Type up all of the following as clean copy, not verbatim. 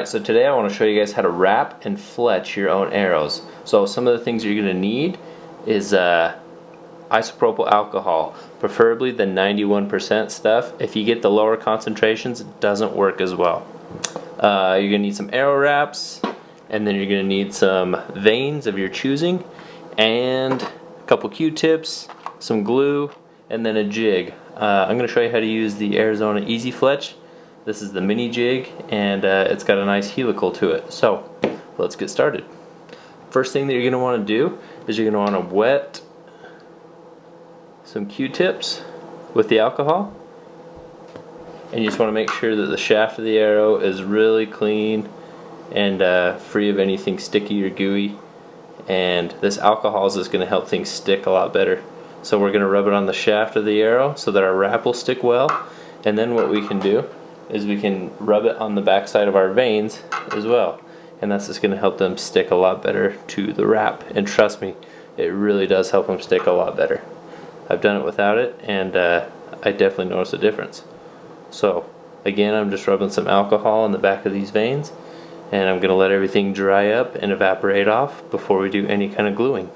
Alright, so today I want to show you guys how to wrap and fletch your own arrows. So some of the things you're going to need is isopropyl alcohol, preferably the 91% stuff. If you get the lower concentrations, it doesn't work as well. You're going to need some arrow wraps, and then you're going to need some vanes of your choosing, and a couple Q-tips, some glue, and then a jig. I'm going to show you how to use the Arizona Easy Fletch. This is the mini jig, and it's got a nice helical to it. So let's get started. First thing that you're going to want to do is you're going to want to wet some Q-tips with the alcohol, and you just want to make sure that the shaft of the arrow is really clean and free of anything sticky or gooey. And this alcohol is just going to help things stick a lot better. So we're going to rub it on the shaft of the arrow so that our wrap will stick well, and then what we can do is we can rub it on the back side of our vanes as well, and that's just going to help them stick a lot better to the wrap. And trust me, it really does help them stick a lot better. I've done it without it, and I definitely notice a difference. So again, I'm just rubbing some alcohol on the back of these vanes, and I'm going to let everything dry up and evaporate off before we do any kind of gluing.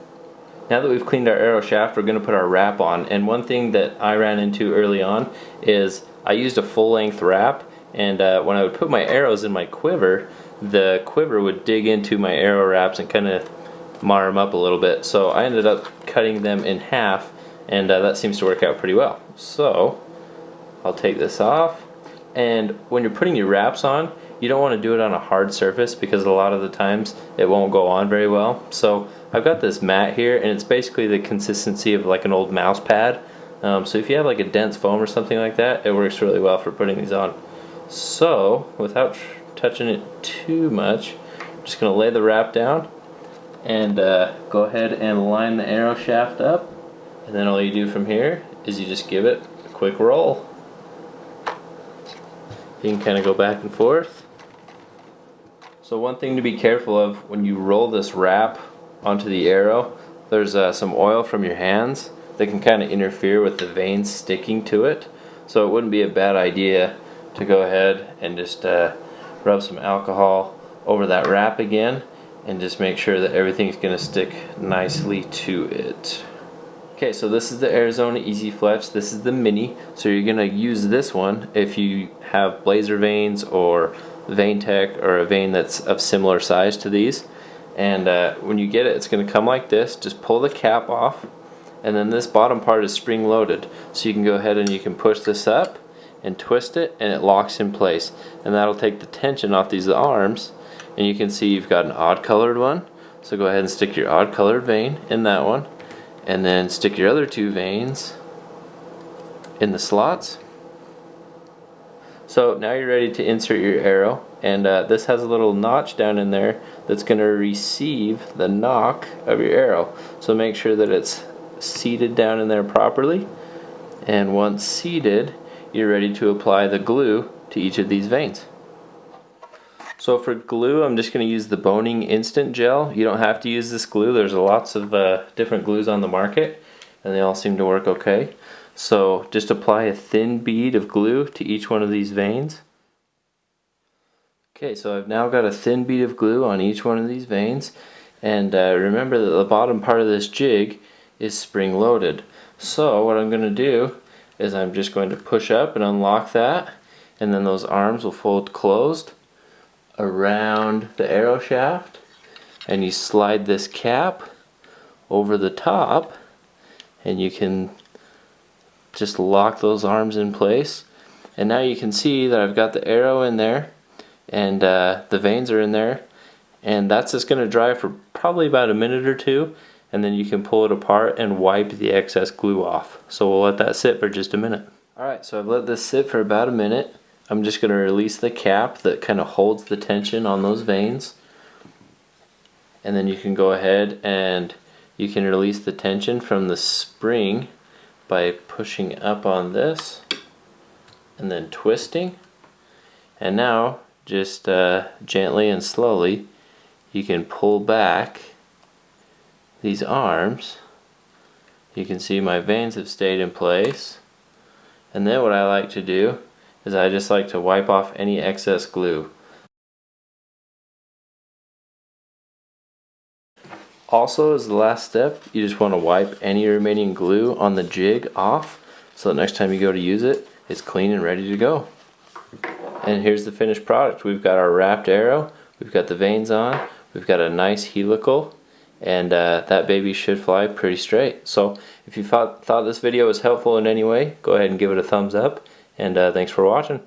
Now that we've cleaned our arrow shaft, we're going to put our wrap on. And one thing that I ran into early on is I used a full-length wrap, and when I would put my arrows in my quiver, the quiver would dig into my arrow wraps and kind of mar them up a little bit. So I ended up cutting them in half, and that seems to work out pretty well. So I'll take this off, and when you're putting your wraps on, you don't want to do it on a hard surface because a lot of the times it won't go on very well. So I've got this mat here, and it's basically the consistency of like an old mouse pad. So if you have like a dense foam or something like that, it works really well for putting these on. So without touching it too much, I'm just going to lay the wrap down and go ahead and line the arrow shaft up, and then all you do from here is you just give it a quick roll. You can kind of go back and forth. So one thing to be careful of when you roll this wrap onto the arrow, there's some oil from your hands that can kind of interfere with the vanes sticking to it. So it wouldn't be a bad idea to go ahead and just rub some alcohol over that wrap again, and just make sure that everything's going to stick nicely to it. Okay, so this is the Arizona Easy Fletch. This is the mini. So you're going to use this one if you have blazer vanes or Vane Tech or a vane that's of similar size to these. And when you get it, it's going to come like this. Just pull the cap off, and then this bottom part is spring loaded. So you can go ahead and you can push this up and twist it, and it locks in place. And that'll take the tension off these arms. And you can see you've got an odd colored one. So go ahead and stick your odd colored vane in that one, and then stick your other two vanes in the slots. So now you're ready to insert your arrow, and this has a little notch down in there that's going to receive the knock of your arrow. So make sure that it's seated down in there properly, and once seated, you're ready to apply the glue to each of these vanes. So for glue, I'm just going to use the Boning Instant Gel. You don't have to use this glue. There's lots of different glues on the market, and they all seem to work okay. So just apply a thin bead of glue to each one of these vanes. Okay, so I've now got a thin bead of glue on each one of these vanes, and remember that the bottom part of this jig is spring loaded. So what I'm going to do is I'm just going to push up and unlock that, and then those arms will fold closed around the arrow shaft, and you slide this cap over the top, and you can just lock those arms in place. And now you can see that I've got the arrow in there, and the vanes are in there, and that's just going to dry for probably about a minute or two, and then you can pull it apart and wipe the excess glue off. So we'll let that sit for just a minute. Alright, so I've let this sit for about a minute. I'm just going to release the cap that kind of holds the tension on those vanes, and then you can go ahead and you can release the tension from the spring by pushing up on this and then twisting. And now just gently and slowly you can pull back these arms. You can see my vanes have stayed in place, and then what I like to do is I just like to wipe off any excess glue. Also, as the last step, you just want to wipe any remaining glue on the jig off, so the next time you go to use it, it's clean and ready to go. And here's the finished product. We've got our wrapped arrow, we've got the vanes on, we've got a nice helical, and that baby should fly pretty straight. So if you thought this video was helpful in any way, go ahead and give it a thumbs up, and thanks for watching.